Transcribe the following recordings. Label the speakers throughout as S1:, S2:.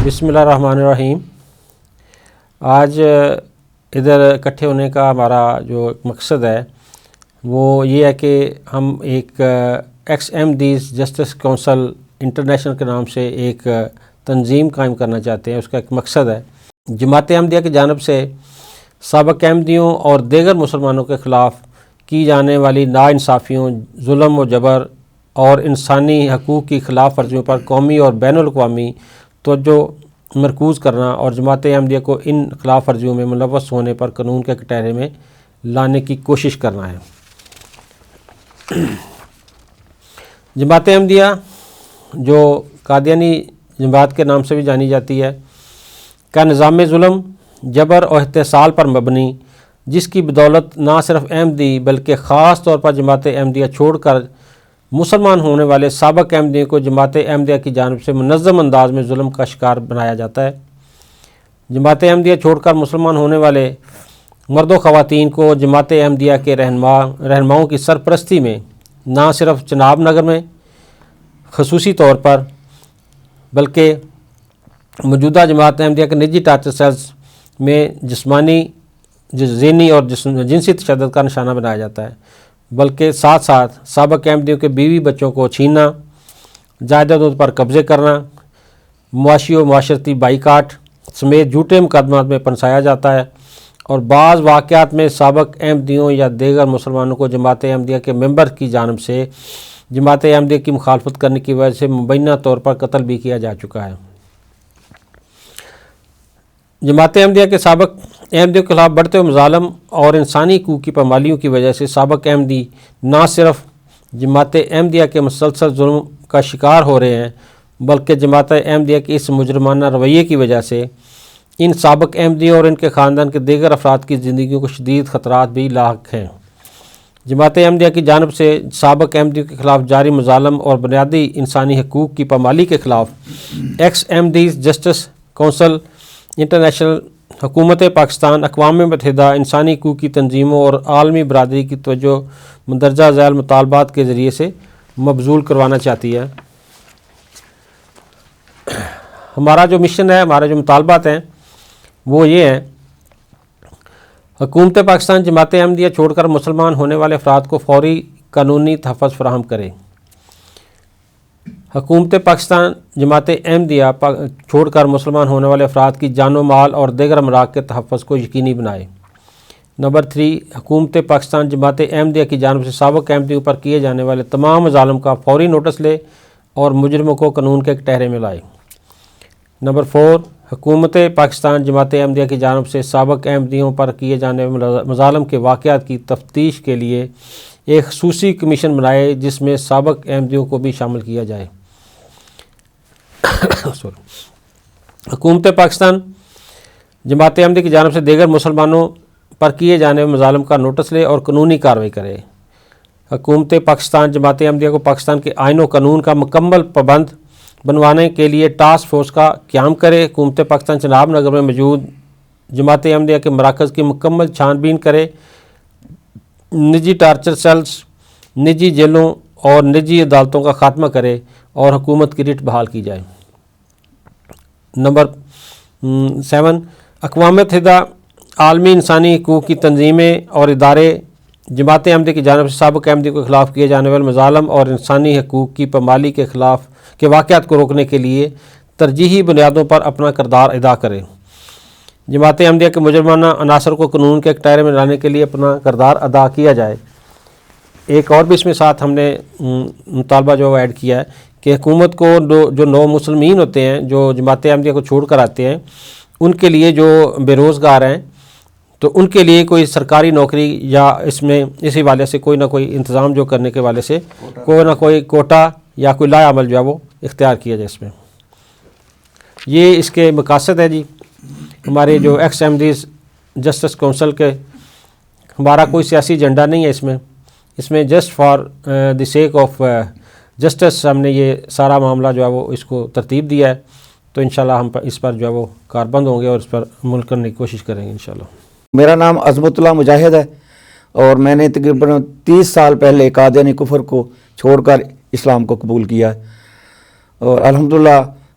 S1: بسم اللہ الرحمن الرحیم۔ آج ادھر اکٹھے ہونے کا ہمارا جو مقصد ہے وہ یہ ہے کہ ہم ایک x Ahmadis justice council international کے نام سے ایک تنظیم قائم کرنا چاہتے ہیں۔ اس کا ایک مقصد ہے جماعت احمدیہ کی جانب سے سابق احمدیوں اور دیگر مسلمانوں کے خلاف کی جانے والی ناانصافیوں، ظلم و جبر اور انسانی حقوق کی خلاف ورزیوں پر قومی اور بین الاقوامی توجہ مرکوز کرنا اور جماعت احمدیہ کو ان خلاف ورزیوں میں ملوث ہونے پر قانون کے کٹہرے میں لانے کی کوشش کرنا ہے۔ جماعت احمدیہ جو قادیانی جماعت کے نام سے بھی جانی جاتی ہے کا نظام ظلم، جبر اور احتسال پر مبنی، جس کی بدولت نہ صرف احمدی بلکہ خاص طور پر جماعت احمدیہ چھوڑ کر مسلمان ہونے والے سابق احمدیوں کو جماعت احمدیہ کی جانب سے منظم انداز میں ظلم کا شکار بنایا جاتا ہے۔ جماعت احمدیہ چھوڑ کر مسلمان ہونے والے مرد و خواتین کو جماعت احمدیہ کے رہنماؤں کی سرپرستی میں نہ صرف چناب نگر میں خصوصی طور پر بلکہ موجودہ جماعت احمدیہ کے نجی ٹارچر سیلز میں جسمانی، ذہنی اور جنسی تشدد کا نشانہ بنایا جاتا ہے، بلکہ ساتھ ساتھ سابق احمدیوں کے بیوی بچوں کو چھیننا، جائیدادوں پر قبضے کرنا، معاشی و معاشرتی بائیکاٹ سمیت جھوٹے مقدمات میں پھنسایا جاتا ہے، اور بعض واقعات میں سابق احمدیوں یا دیگر مسلمانوں کو جماعت احمدیہ کے ممبر کی جانب سے جماعت احمدیہ کی مخالفت کرنے کی وجہ سے مبینہ طور پر قتل بھی کیا جا چکا ہے۔ جماعت احمدیہ کے سابق احمدیوں کے خلاف بڑھتے ہوئے مظالم اور انسانی حقوق کی پامالیوں کی وجہ سے سابق احمدی نہ صرف جماعت احمدیہ کے مسلسل ظلم کا شکار ہو رہے ہیں بلکہ جماعت احمدیہ کے اس مجرمانہ رویے کی وجہ سے ان سابق احمدیوں اور ان کے خاندان کے دیگر افراد کی زندگیوں کو شدید خطرات بھی لاحق ہیں۔ جماعت احمدیہ کی جانب سے سابق احمدیوں کے خلاف جاری مظالم اور بنیادی انسانی حقوق کی پامالی کے خلاف x Ahmadis justice council international, حکومت پاکستان، اقوام متحدہ، انسانی حقوق کی تنظیموں اور عالمی برادری کی توجہ مندرجہ ذیل مطالبات کے ذریعے سے مبذول کروانا چاہتی ہے۔ ہمارا جو مشن ہے، ہمارے جو مطالبات ہیں وہ یہ ہیں: حکومت پاکستان جماعت احمدیہ چھوڑ کر مسلمان ہونے والے افراد کو فوری قانونی تحفظ فراہم کرے۔ حکومت پاکستان جماعت احمدیہ چھوڑ کر مسلمان ہونے والے افراد کی جان و مال اور دیگر املاک کے تحفظ کو یقینی بنائے۔ نمبر 3، حکومت پاکستان جماعت احمدیہ کی جانب سے سابق احمدیوں پر کیے جانے والے تمام مظالم کا فوری نوٹس لے اور مجرموں کو قانون کے کٹہرے میں لائے۔ نمبر 4، حکومت پاکستان جماعت احمدیہ کی جانب سے سابق احمدیوں پر کیے جانے والے مظالم کے واقعات کی تفتیش کے لیے ایک خصوصی کمیشن بنائے جس میں سابق احمدیوں کو بھی شامل کیا جائے۔ حکومت پاکستان جماعت احمدیہ کی جانب سے دیگر مسلمانوں پر کیے جانے والے مظالم کا نوٹس لے اور قانونی کارروائی کرے۔ حکومت پاکستان جماعت احمدیہ کو پاکستان کے آئین و قانون کا مکمل پابند بنوانے کے لیے ٹاسک فورس کا قیام کرے۔ حکومت پاکستان چناب نگر میں موجود جماعت احمدیہ کے مراکز کی مکمل چھان بین کرے، نجی ٹارچر سیلز، نجی جیلوں اور نجی عدالتوں کا خاتمہ کرے اور حکومت کی ریٹ بحال کی جائے۔ نمبر 7، اقوام متحدہ، عالمی انسانی حقوق کی تنظیمیں اور ادارے جماعت احمدیہ کی جانب سے سابق احمدیوں کے خلاف کیے جانے والے مظالم اور انسانی حقوق کی پامالی کے خلاف کے واقعات کو روکنے کے لیے ترجیحی بنیادوں پر اپنا کردار ادا کرے۔ جماعت احمدیہ کے مجرمانہ عناصر کو قانون کے کٹہرے میں لانے کے لیے اپنا کردار ادا کیا جائے۔ ایک اور بھی اس میں ساتھ ہم نے مطالبہ جو ایڈ کیا ہے کہ حکومت کو جو نو مسلمین ہوتے ہیں جو جماعت احمدیہ کو چھوڑ کر آتے ہیں، ان کے لیے جو بے روزگار ہیں تو ان کے لیے کوئی سرکاری نوکری یا اسی والے سے کوئی نہ کوئی انتظام جو کرنے کے والے سے کوئی نہ کوئی کوٹا یا کوئی لائحہ عمل جو ہے وہ اختیار کیا جائے۔ اس میں یہ اس کے مقاصد ہے جی ہمارے جو ایکس احمدیز جسٹس کونسل کے۔ ہمارا کوئی سیاسی ایجنڈا نہیں ہے اس میں just for the sake of justice ہم نے یہ سارا معاملہ جو ہے وہ اس کو ترتیب دیا ہے، تو انشاءاللہ ہم اس پر جو ہے وہ کاربند ہوں گے اور اس پر عمل کرنے کی کوشش کریں گے انشاءاللہ۔
S2: میرا نام عظمت اللہ مجاہد ہے اور میں نے تقریباً 30 سال پہلے قادیانی کفر کو چھوڑ کر اسلام کو قبول کیا ہے، اور الحمدللہ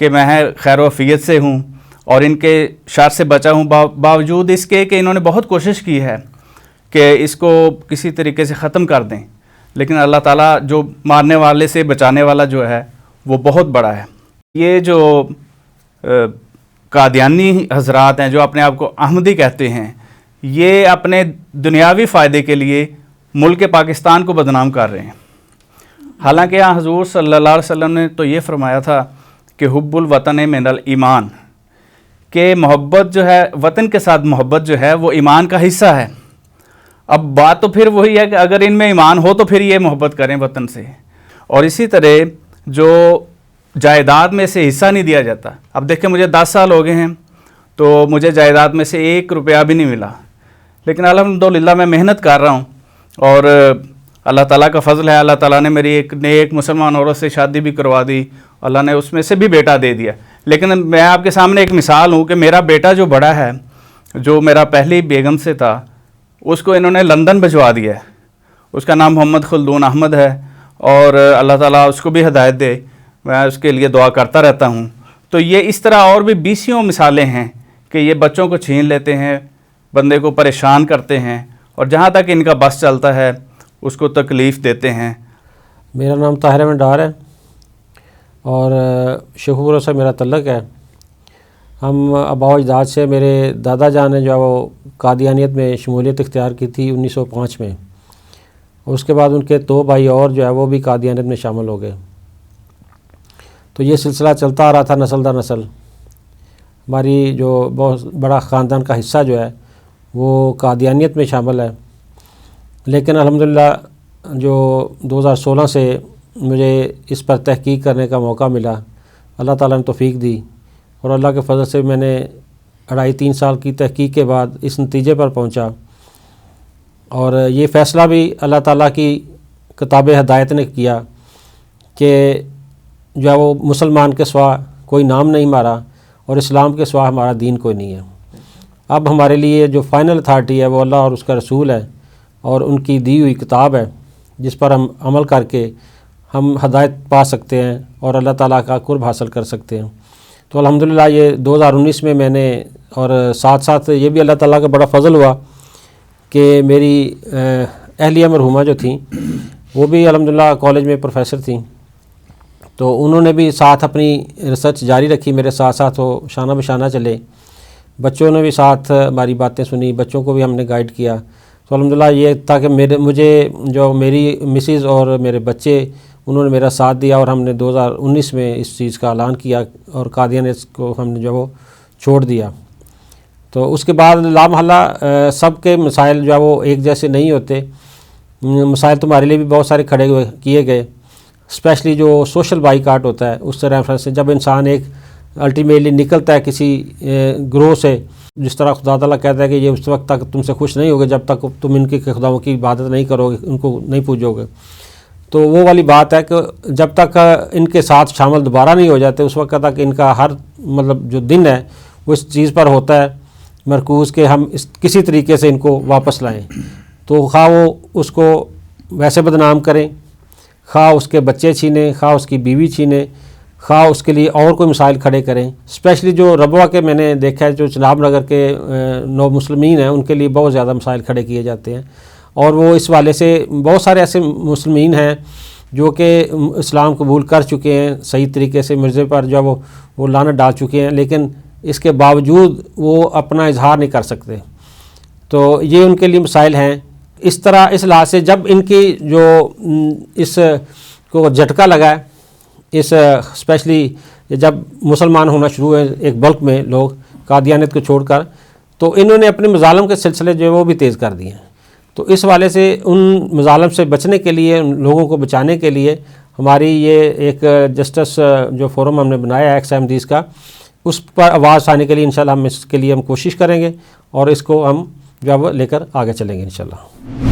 S3: کہ میں خیر و عافیت سے ہوں اور ان کے شر سے بچا ہوں، باوجود اس کے کہ انہوں نے بہت کوشش کی ہے کہ اس کو کسی طریقے سے ختم کر دیں، لیکن اللہ تعالیٰ جو مارنے والے سے بچانے والا جو ہے وہ بہت بڑا ہے۔ یہ جو قادیانی حضرات ہیں جو اپنے آپ کو احمدی کہتے ہیں، یہ اپنے دنیاوی فائدے کے لیے ملک پاکستان کو بدنام کر رہے ہیں، حالانکہ حضور صلی اللہ علیہ وسلم نے تو یہ فرمایا تھا کہ حب الوطن من الایمان، کہ محبت جو ہے وطن کے ساتھ محبت جو ہے وہ ایمان کا حصہ ہے۔ اب بات تو پھر وہی ہے کہ اگر ان میں ایمان ہو تو پھر یہ محبت کریں وطن سے۔ اور اسی طرح جو جائیداد میں سے حصہ نہیں دیا جاتا، اب دیکھیں مجھے 10 سال ہو گئے ہیں تو مجھے جائیداد میں سے 1 روپیہ بھی نہیں ملا، لیکن الحمدللہ میں محنت کر رہا ہوں اور اللہ تعالیٰ کا فضل ہے، اللہ تعالیٰ نے میری ایک نیک مسلمان عورت سے شادی بھی کروا دی، اللہ نے اس میں سے بھی بیٹا دے دیا۔ لیکن میں آپ کے سامنے ایک مثال ہوں کہ میرا بیٹا جو بڑا ہے، جو میرا پہلی بیگم سے تھا، اس کو انہوں نے لندن بھجوا دیا ہے، اس کا نام محمد خلدون احمد ہے، اور اللہ تعالیٰ اس کو بھی ہدایت دے، میں اس کے لیے دعا کرتا رہتا ہوں۔ تو یہ اس طرح اور بھی 20 مثالیں ہیں کہ یہ بچوں کو چھین لیتے ہیں، بندے کو پریشان کرتے ہیں، اور جہاں تک ان کا بس چلتا ہے اس کو تکلیف دیتے ہیں۔
S1: میرا نام طاہر احمد ڈار ہے اور شہور سے میرا تعلق ہے۔ ہم آباء و اجداد سے، میرے دادا جان نے جو ہے وہ قادیانیت میں شمولیت اختیار کی تھی 1905 میں، اس کے بعد ان کے 2 بھائی اور جو ہے وہ بھی قادیانیت میں شامل ہو گئے، تو یہ سلسلہ چلتا آ رہا تھا نسل در نسل۔ ہماری جو بہت بڑا خاندان کا حصہ جو ہے وہ قادیانیت میں شامل ہے، لیکن الحمدللہ جو 2016 سے مجھے اس پر تحقیق کرنے کا موقع ملا، اللہ تعالیٰ نے توفیق دی، اور اللہ کے فضل سے میں نے 2.5-3 سال کی تحقیق کے بعد اس نتیجے پر پہنچا، اور یہ فیصلہ بھی اللہ تعالیٰ کی کتاب ہدایت نے کیا کہ جو ہے وہ مسلمان کے سوا کوئی نام نہیں ہمارا، اور اسلام کے سوا ہمارا دین کوئی نہیں ہے۔ اب ہمارے لیے جو فائنل اتھارٹی ہے وہ اللہ اور اس کا رسول ہے، اور ان کی دی ہوئی کتاب ہے جس پر ہم عمل کر کے ہم ہدایت پا سکتے ہیں اور اللہ تعالیٰ کا قرب حاصل کر سکتے ہیں۔ تو الحمدللہ یہ 2019 میں نے، اور ساتھ ساتھ یہ بھی اللہ تعالیٰ کا بڑا فضل ہوا کہ میری اہلیہ مرحومہ جو تھیں وہ بھی الحمدللہ کالج میں پروفیسر تھیں، تو انہوں نے بھی ساتھ اپنی ریسرچ جاری رکھی، میرے ساتھ ساتھ وہ شانہ بشانہ چلے، بچوں نے بھی ساتھ ہماری باتیں سنی، بچوں کو بھی ہم نے گائیڈ کیا۔ تو الحمدللہ یہ تھا کہ مجھے جو میری مسز اور میرے بچے، انہوں نے میرا ساتھ دیا، اور ہم نے 2019 میں اس چیز کا اعلان کیا اور قادیانیت کو ہم نے جو وہ چھوڑ دیا۔ تو اس کے بعد لامحالہ سب کے مسائل جو ہے وہ ایک جیسے نہیں ہوتے، مسائل تمہارے لیے بھی بہت سارے کیے گئے، اسپیشلی جو سوشل بائیکاٹ ہوتا ہے اس سے ریفرنس سے، جب انسان ایک الٹیمیٹلی نکلتا ہے کسی گروہ سے، جس طرح خدا تعالیٰ کہتا ہے کہ یہ اس وقت تک تم سے خوش نہیں ہوگے جب تک تم ان کے خداؤں کی عبادت نہیں کرو گے، ان کو نہیں پوجو گے، تو وہ والی بات ہے کہ جب تک ان کے ساتھ شامل دوبارہ نہیں ہو جاتے اس وقت تک ان کا ہر جو دن ہے وہ اس چیز پر ہوتا ہے مرکوز کہ ہم کسی طریقے سے ان کو واپس لائیں، تو خواہ وہ اس کو ویسے بدنام کریں، خواہ اس کے بچے چھینیں، خواہ اس کی بیوی چھینیں، خواہ اس کے لیے اور کوئی مسائل کھڑے کریں۔ اسپیشلی جو ربوہ کے میں نے دیکھا ہے، جو چناب نگر کے نو مسلمین ہیں، ان کے لیے بہت زیادہ مسائل کھڑے کیے جاتے ہیں، اور وہ اس والے سے بہت سارے ایسے مسلمین ہیں جو کہ اسلام قبول کر چکے ہیں صحیح طریقے سے، مرزے پر جو وہ لعنت ڈال چکے ہیں، لیکن اس کے باوجود وہ اپنا اظہار نہیں کر سکتے، تو یہ ان کے لیے مسائل ہیں۔ اس طرح اس لحاظ سے جب ان کی جو اس کو جھٹکا لگا ہے، اس اسپیشلی جب مسلمان ہونا شروع ہوئے ایک بلک میں لوگ قادیانیت کو چھوڑ کر، تو انہوں نے اپنے مظالم کے سلسلے جو ہے وہ بھی تیز کر دیے ہیں۔ تو اس والے سے ان مظالم سے بچنے کے لیے، ان لوگوں کو بچانے کے لیے ہماری یہ ایک جسٹس جو فورم ہم نے بنایا ہے ایکس احمدیز کا، اس پر آواز آنے کے لیے انشاءاللہ ہم اس کے لیے کوشش کریں گے، اور اس کو ہم جو ہے وہ لے کر آگے چلیں گے انشاءاللہ۔